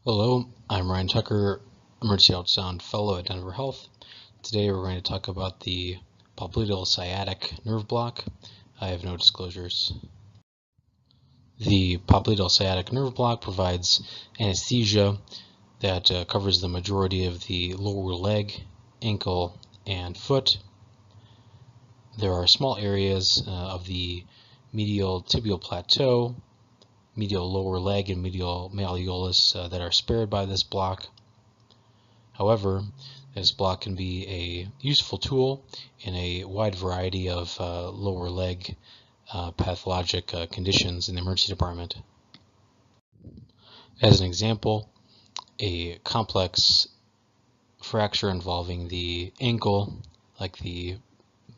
Hello, I'm Ryan Tucker, Emergency Ultrasound Fellow at Denver Health. Today we're going to talk about the popliteal sciatic nerve block. I have no disclosures. The popliteal sciatic nerve block provides anesthesia that covers the majority of the lower leg, ankle, and foot. There are small areas of the medial tibial plateau, medial lower leg, and medial malleolus that are spared by this block. However, this block can be a useful tool in a wide variety of lower leg pathologic conditions in the emergency department. As an example, a complex fracture involving the ankle, like the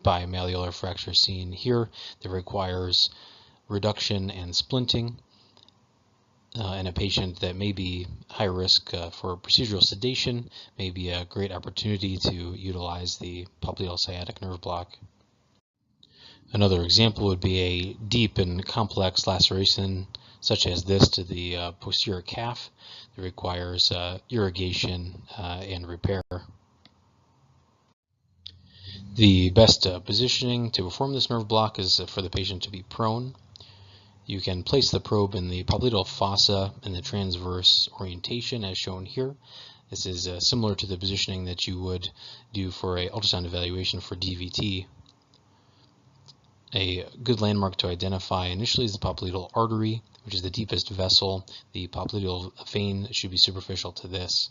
bimalleolar fracture seen here, that requires reduction and splinting, in a patient that may be high risk for procedural sedation, may be a great opportunity to utilize the popliteal sciatic nerve block. Another example would be a deep and complex laceration such as this to the posterior calf that requires irrigation and repair. The best positioning to perform this nerve block is for the patient to be prone. You can place the probe in the popliteal fossa in the transverse orientation as shown here. This is similar to the positioning that you would do for an ultrasound evaluation for DVT. A good landmark to identify initially is the popliteal artery, which is the deepest vessel. The popliteal vein should be superficial to this.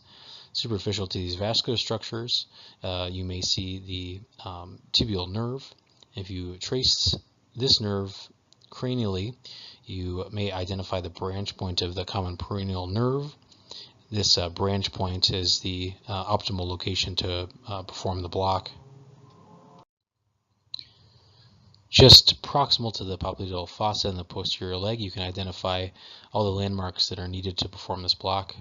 Superficial to these vascular structures, you may see the tibial nerve. If you trace this nerve cranially, you may identify the branch point of the common peroneal nerve. This branch point is the optimal location to perform the block. Just proximal to the popliteal fossa in the posterior leg, you can identify all the landmarks that are needed to perform this block.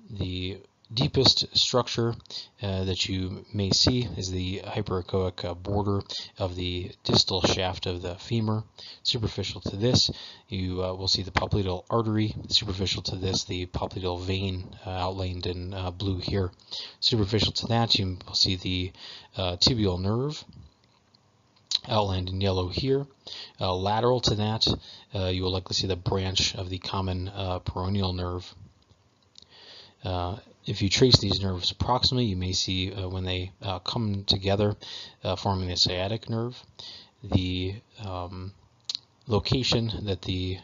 The deepest structure that you may see is the hyperechoic border of the distal shaft of the femur. Superficial to this, you will see the popliteal artery. Superficial to this, the popliteal vein outlined in blue here. Superficial to that, you will see the tibial nerve outlined in yellow here. Lateral to that, you will likely see the branch of the common peroneal nerve. If you trace these nerves proximally, you may see when they come together, forming the sciatic nerve. The location that the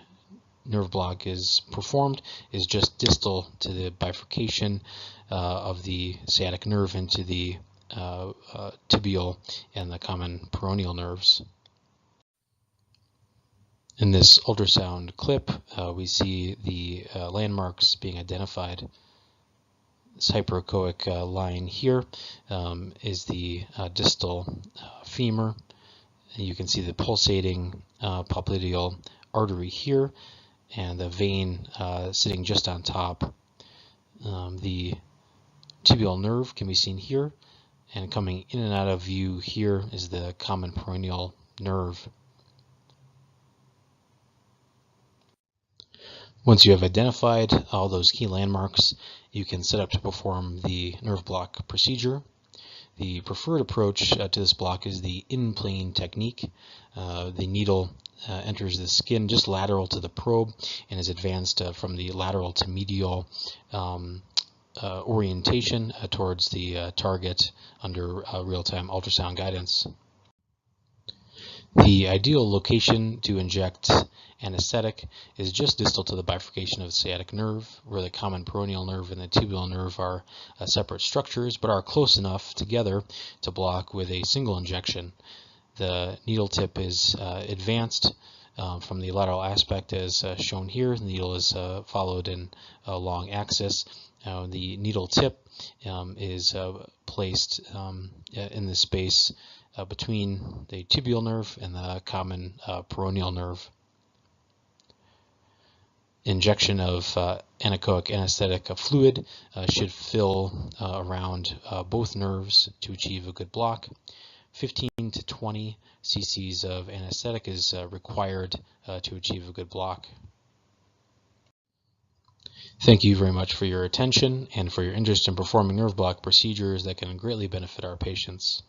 nerve block is performed is just distal to the bifurcation of the sciatic nerve into the tibial and the common peroneal nerves. In this ultrasound clip, we see the landmarks being identified. This hyperechoic line here is the distal femur. And you can see the pulsating popliteal artery here and the vein sitting just on top. The tibial nerve can be seen here, and coming in and out of view here is the common peroneal nerve. Once you have identified all those key landmarks, you can set up to perform the nerve block procedure. The preferred approach to this block is the in-plane technique. The needle enters the skin just lateral to the probe and is advanced from the lateral to medial orientation towards the target under real-time ultrasound guidance. The ideal location to inject anesthetic is just distal to the bifurcation of the sciatic nerve, where the common peroneal nerve and the tibial nerve are separate structures, but are close enough together to block with a single injection. The needle tip is advanced from the lateral aspect as shown here. The needle is followed in a long axis. The needle tip is placed in the space between the tibial nerve and the common peroneal nerve. Injection of anechoic anesthetic fluid should fill around both nerves to achieve a good block. 15 to 20 cc's of anesthetic is required to achieve a good block. Thank you very much for your attention and for your interest in performing nerve block procedures that can greatly benefit our patients.